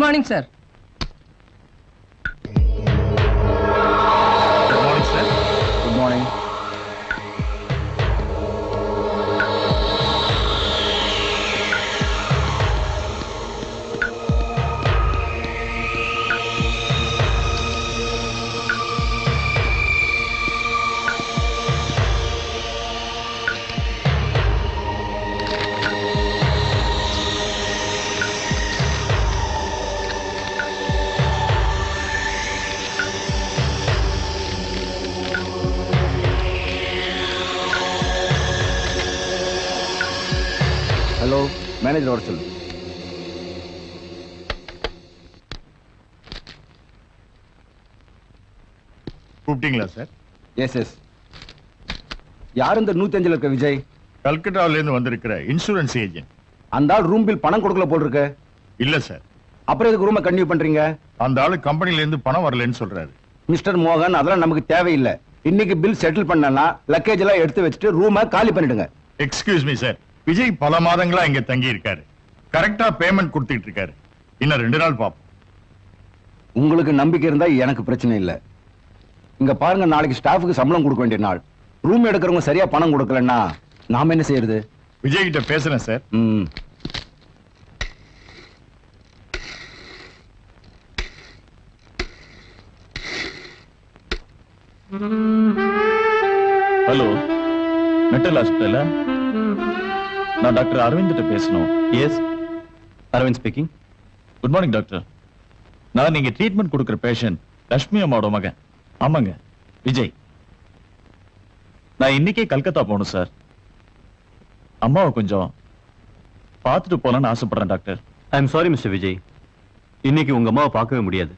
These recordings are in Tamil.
Morning sir. Good morning sir. Good morning. Hello, manager வர சொல்லு. கூப்பிட்டீங்களா சார்? எஸ். யார் இந்த 105 இருக்க விஜய்? கல்கட்டாவில இருந்து வந்திருக்கிற இன்சூரன்ஸ் ஏஜென்ட். அந்த ஆள் ரூம் பில் பணம் கொடுக்கல போல் இருக்கு. இல்ல சார். அப்புறம் எதுக்கு ரூமை கன்டினியூ பண்றீங்க? அந்த ஆளு கம்பெனில இருந்து பணம் வரலன்னு சொல்றாரு. மிஸ்டர் மோகன், அதெல்லாம் நமக்கு தேவையில்லை. இன்னைக்கு பில் செட்டில் பண்ணனா லக்கேஜ் எல்லாம் எடுத்து வச்சுட்டு ரூமை காலி பண்ணிடுங்க. Excuse me sir. விஜய் பல மாதங்களா இங்க தங்கி இருக்காரு. கரெக்டா பேமெண்ட் கொடுத்துட்டு இருக்காரு. இன்னும் 2 நாள் பாப்போம். உங்களுக்கு நம்பிக்கை இருந்தா எனக்கு பிரச்சனை இல்லை. இங்க பாருங்க, நாளைக்கு ஸ்டாஃபுக்கு சம்பளம் கொடுக்க வேண்டிய நாள். ரூம் எடுக்கிறவங்க சரியா பணம் கொடுக்கலன்னா நாம என்ன செய்யறது? விஜய் கிட்ட பேசுறேன் சார். Hello, metal hospital. நான் டாக்டர் அரவிந்த் கிட்ட பேசணும். Yes, Aravind speaking. Good morning doctor. நான் நீங்க ட்ரீட்மெண்ட் கொடுக்கிற பேஷண்ட் லட்சுமி அம்மாவோட மகன். ஆமாங்க, விஜய். நான் இன்னைக்கே கல்கத்தா போகணும் சார். அம்மாவை கொஞ்சம் பார்த்துட்டு போலான்னு ஆசைப்படுறேன் doctor. I am sorry mister Vijay, இன்னைக்கு உங்க அம்மாவை பார்க்கவே முடியாது.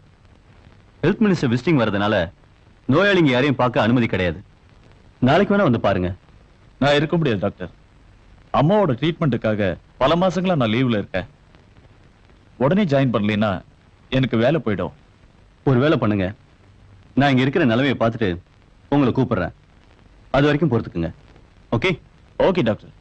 ஹெல்த் மினிஸ்டர் விசிட்டிங் வரதுனால நோயாளிங்க யாரையும் பார்க்க அனுமதி கிடையாது. நாளைக்கு வேணா வந்து பாருங்க. நான் இருக்க முடியாது டாக்டர். அம்மாவோட ட்ரீட்மெண்ட்டுக்காக பல மாசங்களா நான் லீவ்ல இருக்கேன். உடனே ஜாயின் பண்ணலைன்னா எனக்கு வேலை போயிடும். ஒரு வேலை பண்ணுங்க, நான் இங்க இருக்கிற நிலைமையை பார்த்துட்டு உங்களை கூப்பிடுறேன். அது வரைக்கும் பொறுத்துக்குங்க. ஓகே? Okay doctor.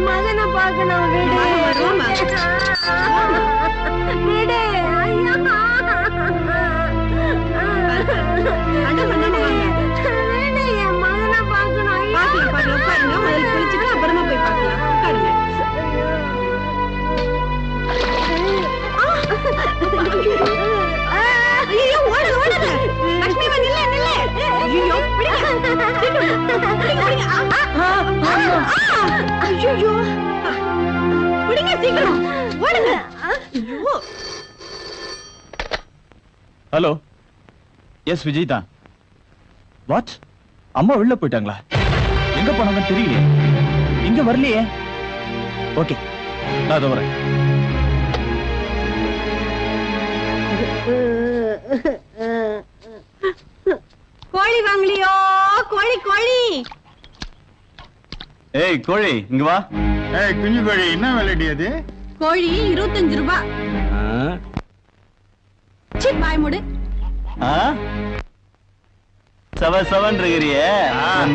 மகனை பார்க்கணும். அப்புறமா போய் பார்க்கலாம். ஹலோ, எஸ் விஜய் தான். வாட்? அம்மா வெளில போயிட்டாங்களா? எங்க போனாங்கன்னு தெரியலையே. இங்க வரலையே. ஓகே, நான் அதை வரேன். கோழி வாங்கலையோ? கோழி கோழி. ஏய் கோழி, இங்க வா. ஏய் குஞ்சு கோழி, என்ன விலைடி அது? கோழி 25 ரூபாய். பாய் மூடு. சவன் இருக்கிறியே,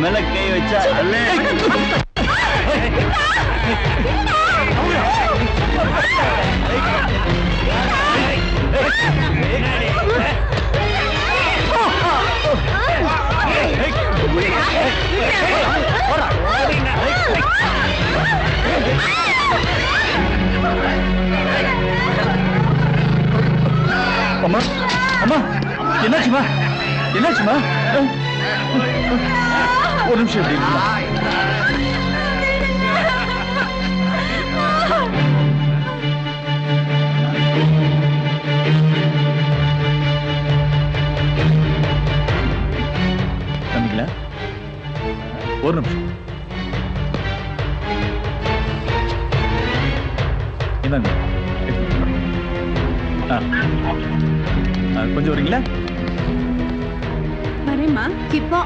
மேல கை வச்சா அம்மா, அம்மா, என்னாச்சுமா? என்னாச்சுமா? ஒரு நிமிஷம் எப்படி இருக்குமா? தம்பிங்களா, ஒரு நிமிஷம். என்னங்க? கொஞ்சம் வரீங்களா? வரேம்மா. இப்போ